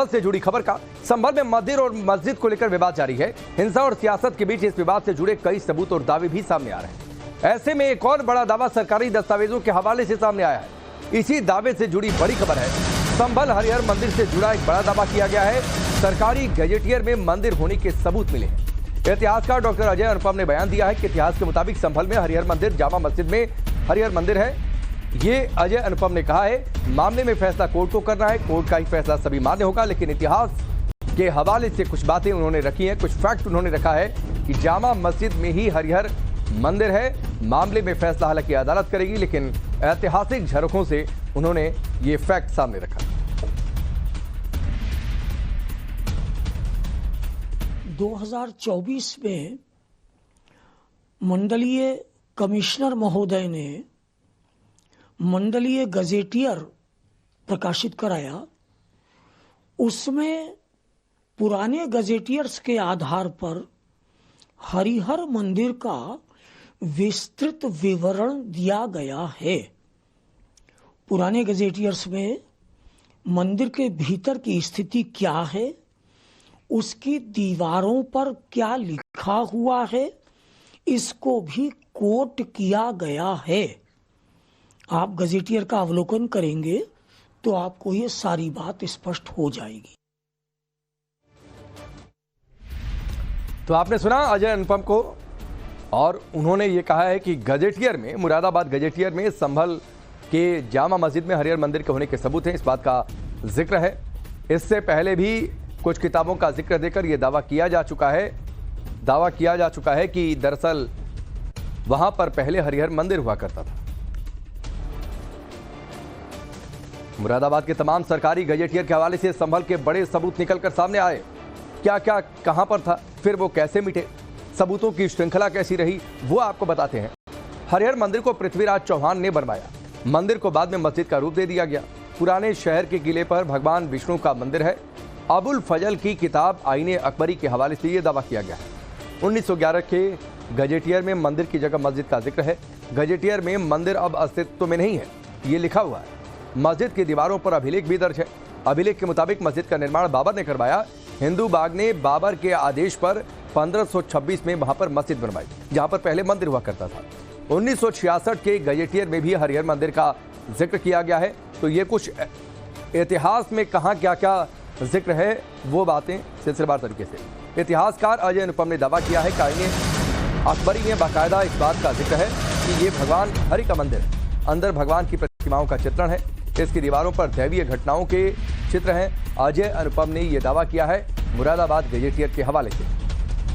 से जुड़ी खबर का संभल में मंदिर और मस्जिद को लेकर विवाद जारी है। हिंसा और सियासत के बीच इस विवाद से जुड़े कई सबूत और दावे भी सामने आ रहे हैं। ऐसे में एक और बड़ा दावा सरकारी दस्तावेजों के हवाले से सामने आया है। इसी दावे से जुड़ी बड़ी खबर है। संभल हरिहर मंदिर से जुड़ा एक बड़ा दावा किया गया है। सरकारी गजेटियर में मंदिर होने के सबूत मिले हैं। इतिहासकार डॉक्टर अजय अनुपम ने बयान दिया है कि इतिहास के मुताबिक संभल में हरिहर मंदिर जामा मस्जिद में हरिहर मंदिर है। ये अजय अनुपम ने कहा है, मामले में फैसला कोर्ट को करना है, कोर्ट का ही फैसला सभी मान्य होगा। लेकिन इतिहास के हवाले से कुछ बातें उन्होंने रखी हैं, कुछ फैक्ट उन्होंने रखा है कि जामा मस्जिद में ही हरिहर मंदिर है। मामले में फैसला हालांकि अदालत करेगी, लेकिन ऐतिहासिक झरोखों से उन्होंने ये फैक्ट सामने रखा। 2024 में मंडलीय कमिश्नर महोदय ने मंडलीय गजेटियर प्रकाशित कराया। उसमें पुराने गजेटियर्स के आधार पर हरिहर मंदिर का विस्तृत विवरण दिया गया है। पुराने गजेटियर्स में मंदिर के भीतर की स्थिति क्या है, उसकी दीवारों पर क्या लिखा हुआ है, इसको भी कोट किया गया है। आप गजेटियर का अवलोकन करेंगे तो आपको ये सारी बात स्पष्ट हो जाएगी। तो आपने सुना अजय अनुपम को, और उन्होंने ये कहा है कि गजेटियर में, मुरादाबाद गजेटियर में संभल के जामा मस्जिद में हरिहर मंदिर के होने के सबूत हैं। इस बात का जिक्र है। इससे पहले भी कुछ किताबों का जिक्र देकर यह दावा किया जा चुका है कि दरअसल वहां पर पहले हरिहर मंदिर हुआ करता था। मुरादाबाद के तमाम सरकारी गजेटियर के हवाले से संभल के बड़े सबूत निकलकर सामने आए। क्या क्या कहां पर था, फिर वो कैसे मिटे, सबूतों की श्रृंखला कैसी रही, वो आपको बताते हैं। हरिहर मंदिर को पृथ्वीराज चौहान ने बनवाया। मंदिर को बाद में मस्जिद का रूप दे दिया गया। पुराने शहर के किले पर भगवान विष्णु का मंदिर है। अबुल फजल की किताब आईने अकबरी के हवाले से यह दावा किया गया है। 1911 के गजेटियर में मंदिर की जगह मस्जिद का जिक्र है। गजेटियर में मंदिर अब अस्तित्व में नहीं है, ये लिखा हुआ है। मस्जिद की दीवारों पर अभिलेख भी दर्ज है। अभिलेख के मुताबिक मस्जिद का निर्माण बाबर ने करवाया। हिंदू बाग ने बाबर के आदेश पर 1526 में वहां पर मस्जिद बनवाई, जहां पर पहले मंदिर हुआ करता था। 1966 के गजेटियर में भी हरिहर मंदिर का जिक्र किया गया है। तो ये कुछ इतिहास में कहाँ क्या क्या जिक्र है, वो बातें सिलसिलेवार तरीके से। इतिहासकार अजय अनुपम ने दावा किया है कि आईने अकबरी में बाकायदा इस बात का जिक्र है कि ये भगवान हरि का मंदिर है। अंदर भगवान की प्रतिमाओं का चित्रण है। इसकी दीवारों पर दैवीय घटनाओं के चित्र हैं। अजय अनुपम ने यह दावा किया है मुरादाबाद गजेटियर के हवाले से।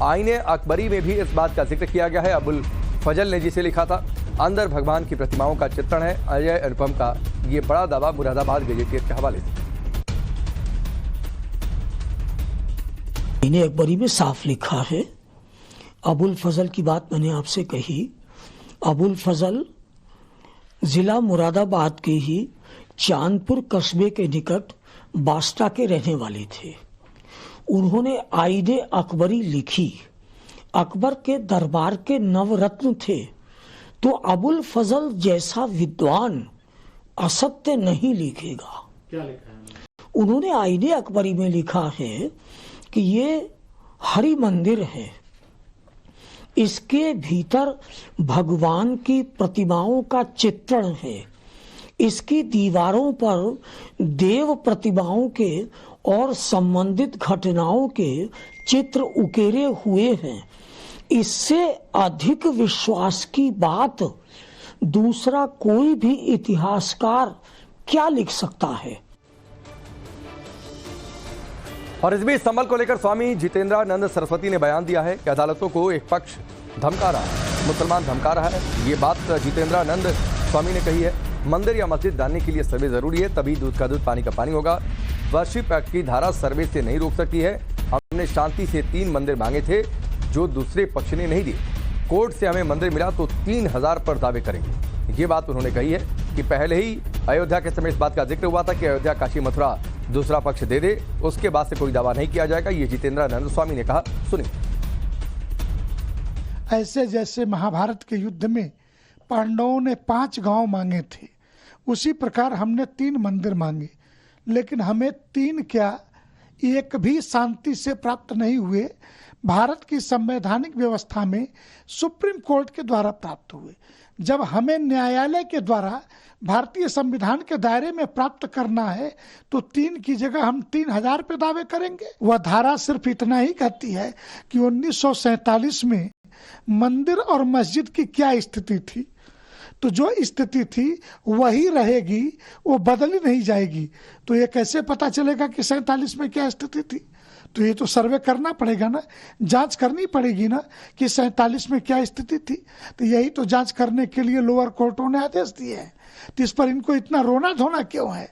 आईने अकबरी में भी इस बात का जिक्र किया गया है। अबुल फजल ने जिसे लिखा था, अंदर भगवान की प्रतिमाओं का चित्रण है। अजय अनुपम का ये बड़ा दावा मुरादाबाद गजेटियर के हवाले से। आईने अकबरी में साफ लिखा है। अबुल फजल की बात मैंने आपसे कही। अबुल फजल जिला मुरादाबाद के ही चांदपुर कस्बे के निकट बास्टा के रहने वाले थे। उन्होंने आईने अकबरी लिखी। अकबर के दरबार के नवरत्न थे। तो अबुल फजल जैसा विद्वान असत्य नहीं लिखेगा। क्या लिखा है? उन्होंने आईने अकबरी में लिखा है कि ये हरि मंदिर है। इसके भीतर भगवान की प्रतिमाओं का चित्रण है। इसकी दीवारों पर देव प्रतिमाओं के और संबंधित घटनाओं के चित्र उकेरे हुए हैं। इससे अधिक विश्वास की बात दूसरा कोई भी इतिहासकार क्या लिख सकता है। और इस बीच संभल को लेकर स्वामी जितेंद्रानंद सरस्वती ने बयान दिया है कि अदालतों को एक पक्ष धमका रहा है, मुसलमान धमका रहा है। ये बात जितेंद्रानंद स्वामी ने कही है। मंदिर या मस्जिद डालने के लिए सर्वे जरूरी है, तभी दूध का दूध पानी का पानी होगा। वर्शिप एक्ट की धारा सर्वे से नहीं रोक सकती है। हमने शांति से 3 मंदिर मांगे थे जो दूसरे पक्ष ने नहीं दिए। कोर्ट से हमें मंदिर मिला तो 3000 पर दावे करेंगे। ये बात उन्होंने कही है कि पहले ही अयोध्या के समय इस बात का जिक्र हुआ था कि अयोध्या काशी मथुरा दूसरा पक्ष दे दे, उसके बाद से कोई दावा नहीं किया जाएगा। ये जितेंद्रानंद स्वामी ने कहा, सुनिए। ऐसे जैसे महाभारत के युद्ध में पांडवों ने 5 गांव मांगे थे, उसी प्रकार हमने 3 मंदिर मांगे। लेकिन हमें 3 क्या एक भी शांति से प्राप्त नहीं हुए, भारत की संवैधानिक व्यवस्था में सुप्रीम कोर्ट के द्वारा प्राप्त हुए। जब हमें न्यायालय के द्वारा भारतीय संविधान के दायरे में प्राप्त करना है तो 3 की जगह हम 3000 पे दावे करेंगे। वह धारा सिर्फ इतना ही कहती है कि 1947 में मंदिर और मस्जिद की क्या स्थिति थी, तो जो स्थिति थी वही रहेगी, वो बदली नहीं जाएगी। तो ये कैसे पता चलेगा कि 47 में क्या स्थिति थी? तो ये तो सर्वे करना पड़ेगा ना, जांच करनी पड़ेगी ना कि 47 में क्या स्थिति थी। तो यही तो जांच करने के लिए लोअर कोर्टों ने आदेश दिए हैं। तो इस पर इनको इतना रोना धोना क्यों है?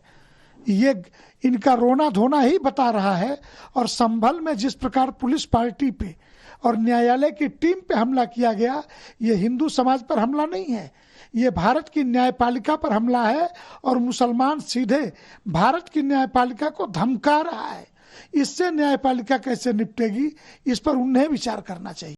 ये इनका रोना धोना ही बता रहा है। और संभल में जिस प्रकार पुलिस पार्टी पे और न्यायालय की टीम पे हमला किया गया, ये हिंदू समाज पर हमला नहीं है, ये भारत की न्यायपालिका पर हमला है। और मुसलमान सीधे भारत की न्यायपालिका को धमका रहा है। इससे न्यायपालिका कैसे निपटेगी, इस पर उन्हें विचार करना चाहिए।